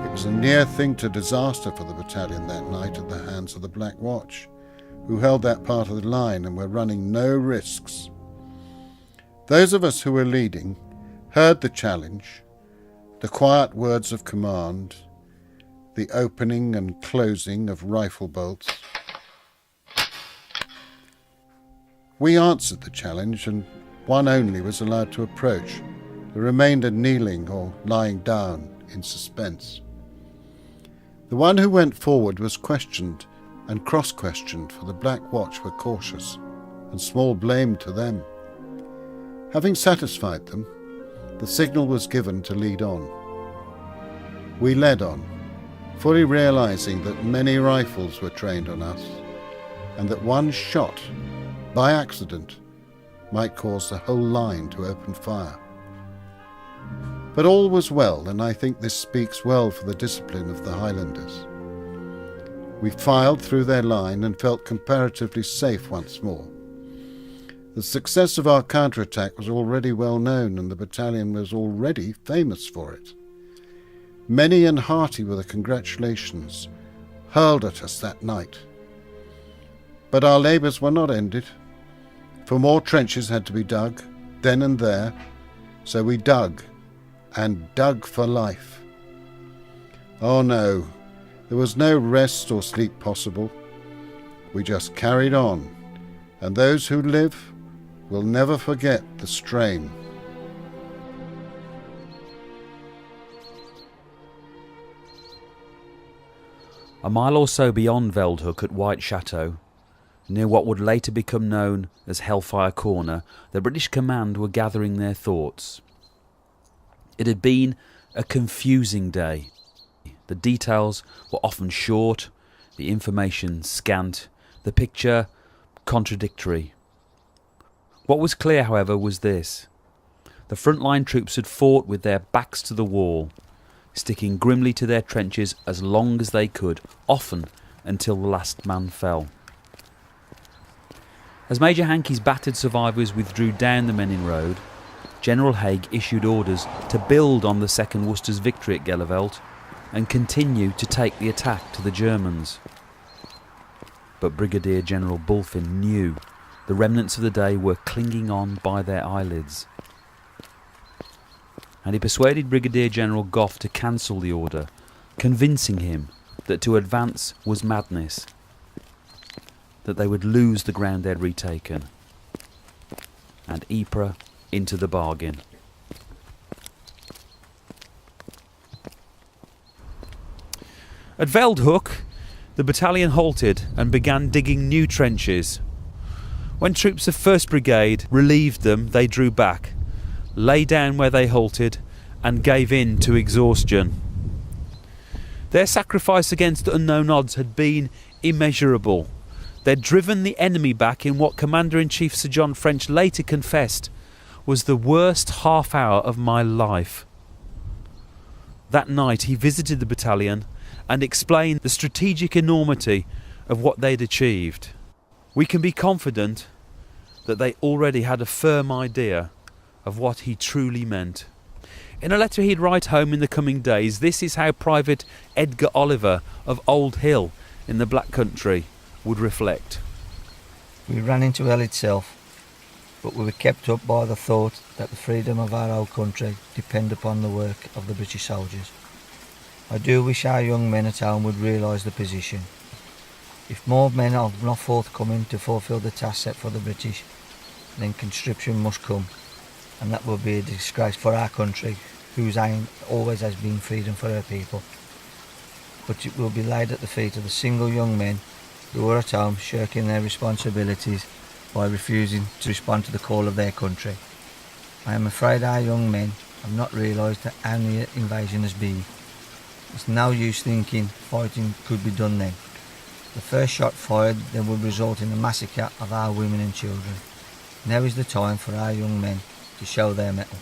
Speaker 8: It was a near thing to disaster for the battalion that night at the hands of the Black Watch, who held that part of the line and were running no risks. Those of us who were leading heard the challenge, the quiet words of command, the opening and closing of rifle bolts. We answered the challenge, and one only was allowed to approach. The remainder kneeling or lying down in suspense. The one who went forward was questioned and cross-questioned, for the Black Watch were cautious, and small blame to them. Having satisfied them, the signal was given to lead on. We led on, fully realizing that many rifles were trained on us, and that one shot, by accident, might cause the whole line to open fire. But all was well, and I think this speaks well for the discipline of the Highlanders. We filed through their line and felt comparatively safe once more. The success of our counterattack was already well known, and the battalion was already famous for it. Many and hearty were the congratulations hurled at us that night. But our labours were not ended, for more trenches had to be dug, then and there, so we dug, and dug for life. Oh no, there was no rest or sleep possible. We just carried on, and those who live will never forget the strain.
Speaker 1: A mile or so beyond Veldhoek at White Chateau, near what would later become known as Hellfire Corner, the British command were gathering their thoughts. It had been a confusing day. The details were often short, the information scant, the picture contradictory. What was clear, however, was this. The frontline troops had fought with their backs to the wall, sticking grimly to their trenches as long as they could, often until the last man fell. As Major Hankey's battered survivors withdrew down the Menin Road, General Haig issued orders to build on the 2nd Worcester's victory at Gheluvelt and continue to take the attack to the Germans. But Brigadier General Bulfin knew the remnants of the day were clinging on by their eyelids, and he persuaded Brigadier General Gough to cancel the order, convincing him that to advance was madness, that they would lose the ground they'd retaken, and Ypres into the bargain. At Veldhoek, the battalion halted and began digging new trenches. When troops of 1st Brigade relieved them, they drew back, lay down where they halted, and gave in to exhaustion. Their sacrifice against unknown odds had been immeasurable. They'd driven the enemy back in what Commander-in-Chief Sir John French later confessed was the worst half hour of my life. That night he visited the battalion and explained the strategic enormity of what they'd achieved. We can be confident that they already had a firm idea of what he truly meant. In a letter he'd write home in the coming days, this is how Private Edgar Oliver of Old Hill in the Black Country would reflect.
Speaker 2: We ran into hell itself, but we were kept up by the thought that the freedom of our old country depended upon the work of the British soldiers. I do wish our young men at home would realise the position. If more men are not forthcoming to fulfil the task set for the British, then conscription must come, and that will be a disgrace for our country, whose aim always has been freedom for her people. But it will be laid at the feet of the single young men who are at home shirking their responsibilities by refusing to respond to the call of their country. I am afraid our young men have not realised that how near invasion has been. It's no use thinking fighting could be done then. The first shot fired then would result in the massacre of our women and children. Now is the time for our young men to show their mettle.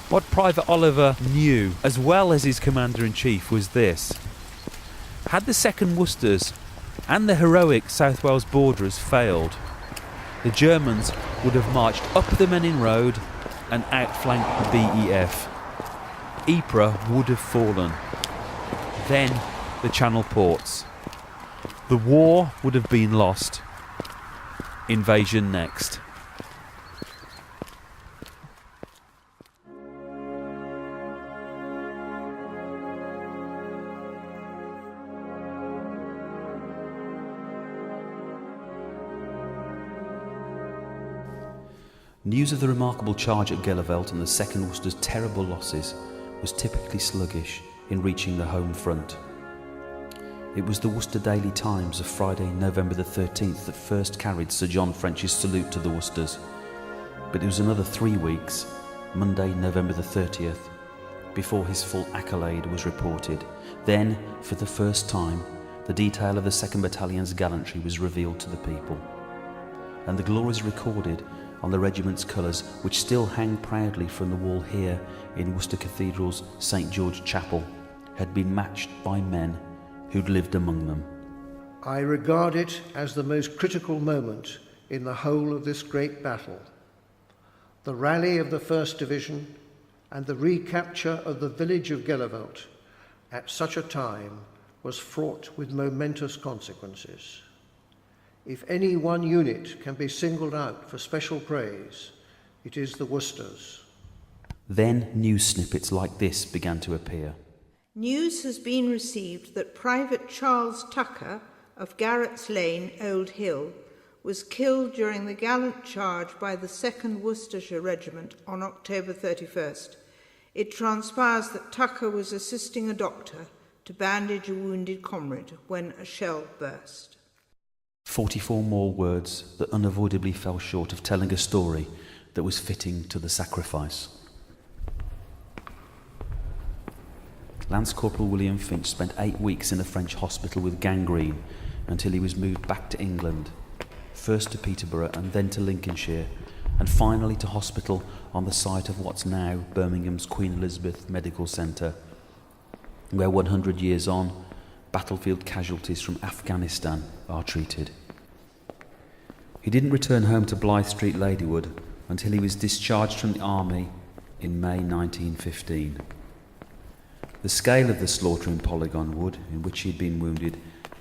Speaker 1: What Private Oliver knew, as well as his Commander-in-Chief, was this. Had the 2nd Worcesters and the heroic South Wales borderers failed, the Germans would have marched up the Menin Road and outflanked the BEF. Ypres would have fallen. Then the Channel ports. The war would have been lost. Invasion next. News of the remarkable charge at Gheluvelt and the 2nd Worcester's terrible losses was typically sluggish in reaching the home front. It was the Worcester Daily Times of Friday, November the 13th that first carried Sir John French's salute to the Worcesters, but it was another 3 weeks, Monday, November the 30th, before his full accolade was reported. Then, for the first time, the detail of the 2nd Battalion's gallantry was revealed to the people, and the glories recorded on the regiment's colours, which still hang proudly from the wall here in Worcester Cathedral's St George Chapel, had been matched by men who'd lived among them.
Speaker 9: I regard it as the most critical moment in the whole of this great battle. The rally of the 1st Division and the recapture of the village of Gheluvelt at such a time was fraught with momentous consequences. If any one unit can be singled out for special praise, it is the Worcesters.
Speaker 1: Then news snippets like this began to appear.
Speaker 10: News has been received that Private Charles Tucker of Garrett's Lane, Old Hill, was killed during the gallant charge by the 2nd Worcestershire Regiment on October 31st. It transpires that Tucker was assisting a doctor to bandage a wounded comrade when a shell burst.
Speaker 1: 44 more words that unavoidably fell short of telling a story that was fitting to the sacrifice. Lance Corporal William Finch spent 8 weeks in a French hospital with gangrene until he was moved back to England, first to Peterborough and then to Lincolnshire, and finally to hospital on the site of what's now Birmingham's Queen Elizabeth Medical Centre, where 100 years on, battlefield casualties from Afghanistan are treated. He didn't return home to Blythe Street, Ladywood, until he was discharged from the army in May 1915. The scale of the slaughter in Polygon Wood, in which he had been wounded,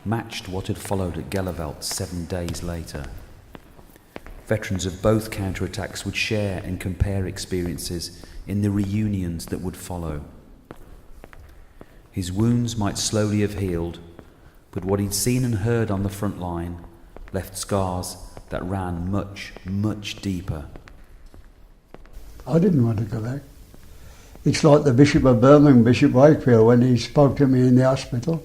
Speaker 1: matched what had followed at Gheluvelt 7 days later. Veterans of both counterattacks would share and compare experiences in the reunions that would follow. His wounds might slowly have healed, but what he'd seen and heard on the front line left scars that ran much, much deeper.
Speaker 5: I didn't want to go back. It's like the Bishop of Birmingham, Bishop Wakefield, when he spoke to me in the hospital.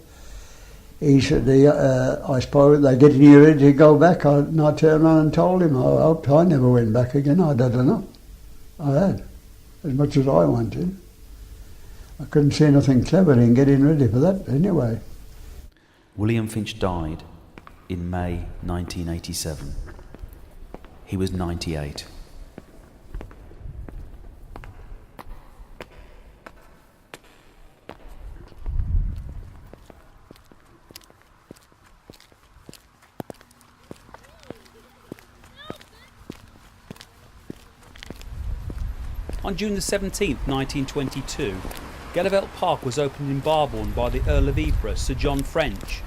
Speaker 5: He said, I suppose they're getting you ready to go back. And I turned around and told him, I hoped I never went back again. I don't know. I had, as much as I wanted. I couldn't see nothing clever in getting ready for that anyway.
Speaker 1: William Finch died in May 1987. He was 98. On June the 17th, 1922, Gheluvelt Park was opened in Barbourne by the Earl of Ypres, Sir John French,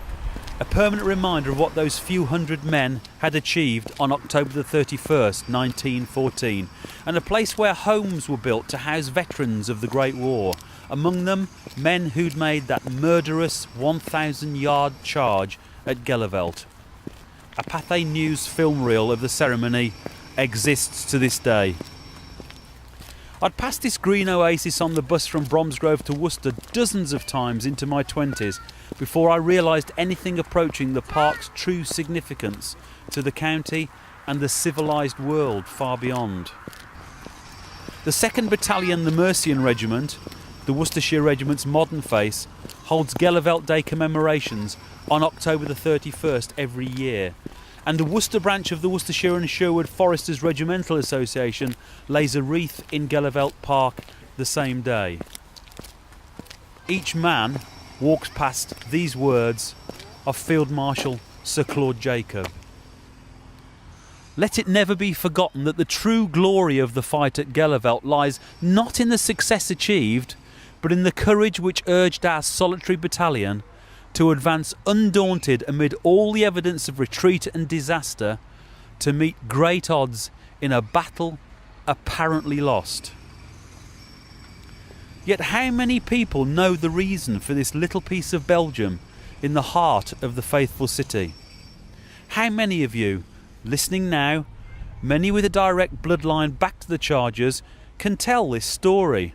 Speaker 1: a permanent reminder of what those few hundred men had achieved on October the 31st, 1914, and a place where homes were built to house veterans of the Great War, among them men who'd made that murderous 1,000-yard charge at Gheluvelt. A Pathé News film reel of the ceremony exists to this day. I'd passed this green oasis on the bus from Bromsgrove to Worcester dozens of times into my 20s before I realised anything approaching the park's true significance to the county and the civilised world far beyond. The 2nd Battalion, the Mercian Regiment, the Worcestershire Regiment's modern face, holds Gheluvelt Day commemorations on October the 31st every year, and the Worcester branch of the Worcestershire and Sherwood Foresters Regimental Association lays a wreath in Gheluvelt Park the same day. Each man walks past these words of Field Marshal Sir Claude Jacob. Let it never be forgotten that the true glory of the fight at Gheluvelt lies not in the success achieved, but in the courage which urged our solitary battalion to advance undaunted amid all the evidence of retreat and disaster, to meet great odds in a battle apparently lost. Yet how many people know the reason for this little piece of Belgium in the heart of the faithful city? How many of you, listening now, many with a direct bloodline back to the Chargers, can tell this story?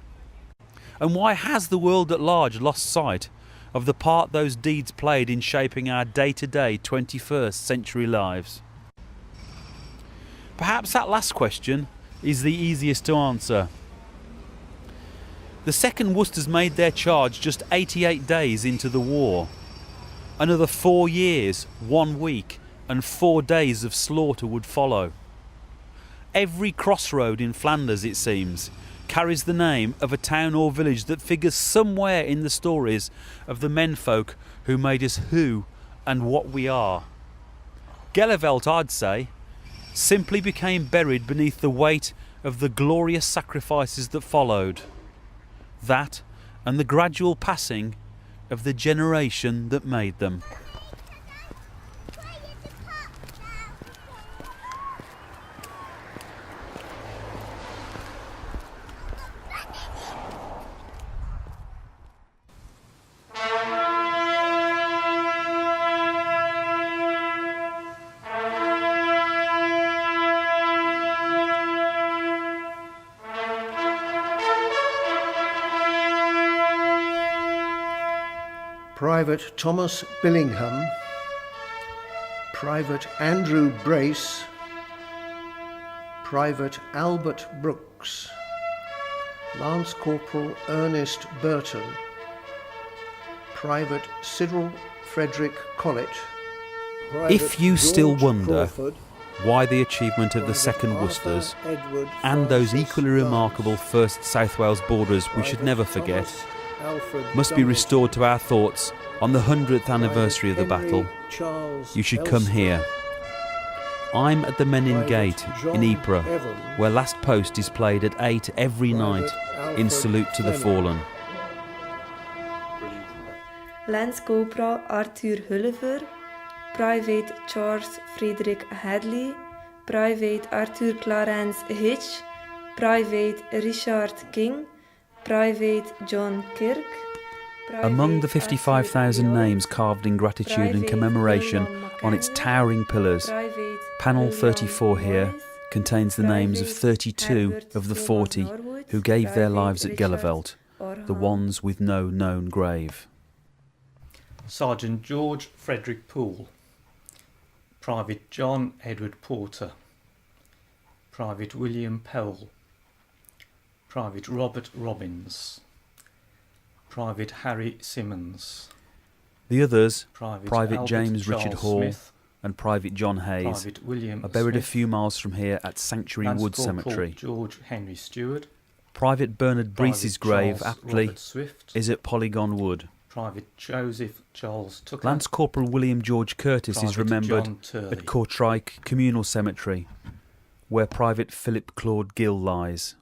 Speaker 1: And why has the world at large lost sight of the part those deeds played in shaping our day-to-day 21st century lives? Perhaps that last question is the easiest to answer. The 2nd Worcesters made their charge just 88 days into the war. Another 4 years, 1 week, and 4 days of slaughter would follow. Every crossroad in Flanders, it seems, carries the name of a town or village that figures somewhere in the stories of the menfolk who made us who and what we are. Gheluvelt, I'd say, simply became buried beneath the weight of the glorious sacrifices that followed. That and the gradual passing of the generation that made them.
Speaker 9: Private Thomas Billingham, Private Andrew Brace, Private Albert Brooks, Lance Corporal Ernest Burton, Private Cyril Frederick Collett,
Speaker 1: If you still wonder why the achievement of the 2nd Worcesters and those equally remarkable 1st South Wales borderers we should never forget must be restored to our thoughts on the 100th anniversary of the battle, you should come here. I'm at the Menin Gate in Ypres, where Last Post is played at 8 every night in salute to the fallen.
Speaker 11: Lance Corporal Arthur Gheluvelt, Private Charles Frederick Hadley, Private Arthur Clarence Hitch, Private Richard King, Private John Kirk.
Speaker 1: Among the 55,000 names carved in gratitude and commemoration on its towering pillars, panel 34 here contains the names of 32 of the 40 who gave their lives at Gheluvelt, the ones with no known grave.
Speaker 12: Sergeant George Frederick Poole, Private John Edward Porter, Private William Powell, Private Robert Robbins, Private Harry Simmons.
Speaker 1: The others,
Speaker 12: Private
Speaker 1: James
Speaker 12: Charles
Speaker 1: Richard Hall
Speaker 12: Smith,
Speaker 1: and Private John Hayes,
Speaker 12: Private William
Speaker 1: are buried
Speaker 12: Smith,
Speaker 1: a few miles from here at Sanctuary
Speaker 12: Lance
Speaker 1: Wood
Speaker 12: Corporal
Speaker 1: Cemetery.
Speaker 12: George Henry Stewart,
Speaker 1: Private Bernard Breese's grave,
Speaker 12: Charles
Speaker 1: aptly,
Speaker 12: Robert Swift,
Speaker 1: is at Polygon Wood.
Speaker 12: Private Joseph Charles Tucker,
Speaker 1: Lance Corporal William George Curtis is
Speaker 12: Private
Speaker 1: remembered
Speaker 12: John Turley,
Speaker 1: at Courtrai Communal Cemetery, where Private Philip Claude Gill lies,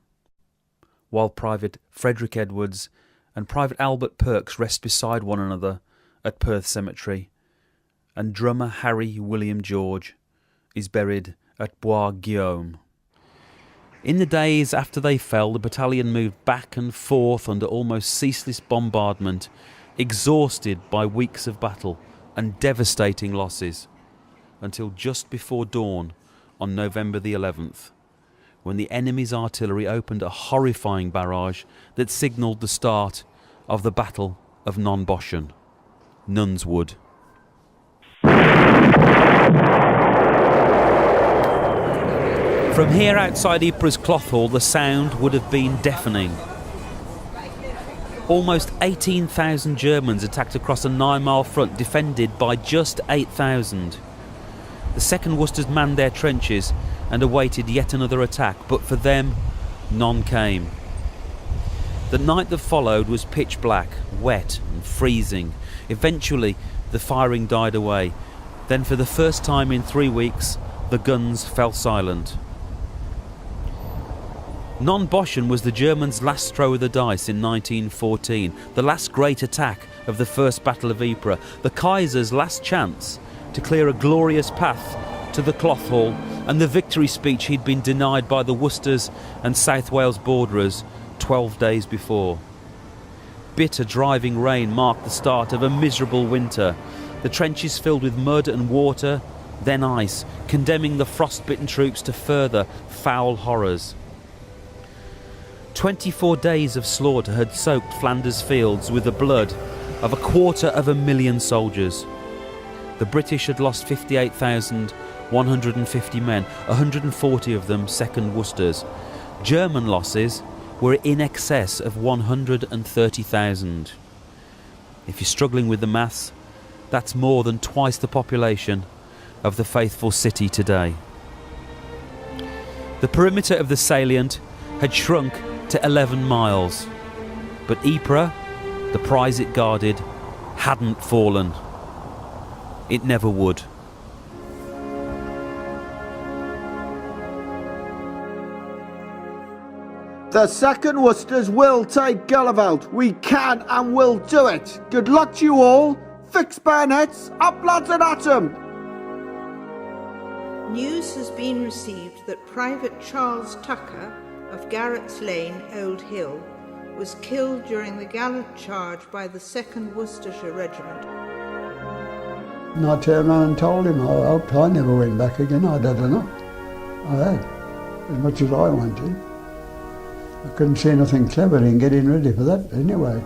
Speaker 1: while Private Frederick Edwards and Private Albert Perks rest beside one another at Perth Cemetery, and drummer Harry William George is buried at Bois Guillaume. In the days after they fell, the battalion moved back and forth under almost ceaseless bombardment, exhausted by weeks of battle and devastating losses, until just before dawn on November the 11th, when the enemy's artillery opened a horrifying barrage that signalled the start of the Battle of Nonboshen, Nuns Wood. From here outside Ypres Cloth Hall, the sound would have been deafening. Almost 18,000 Germans attacked across a 9-mile front defended by just 8,000. The 2nd Worcesters manned their trenches and awaited yet another attack, but for them, none came. The night that followed was pitch black, wet and freezing. Eventually, the firing died away. Then, for the first time in 3 weeks, the guns fell silent. Nonboshen was the Germans' last throw of the dice in 1914, the last great attack of the First Battle of Ypres, the Kaiser's last chance to clear a glorious path to the Cloth Hall and the victory speech he'd been denied by the Worcesters and South Wales borderers 12 days before. Bitter driving rain marked the start of a miserable winter, the trenches filled with mud and water, then ice, condemning the frostbitten troops to further foul horrors. 24 days of slaughter had soaked Flanders fields with the blood of 250,000 soldiers. The British had lost 58,150 men, 140 of them 2nd Worcesters. German losses were in excess of 130,000. If you're struggling with the maths, that's more than twice the population of the faithful city today. The perimeter of the salient had shrunk to 11 miles, but Ypres, the prize it guarded, hadn't fallen. It never would.
Speaker 7: The 2nd Worcesters will take Gheluvelt. We can and will do it. Good luck to you all. Fix bayonets, up lads and at 'em.
Speaker 10: News has been received that Private Charles Tucker of Garrett's Lane, Old Hill, was killed during the gallant charge by the 2nd Worcestershire Regiment.
Speaker 5: And I turned around and told him I hoped I never went back again. I don't know. I had, as much as I wanted. I couldn't see nothing clever in getting ready for that anyway.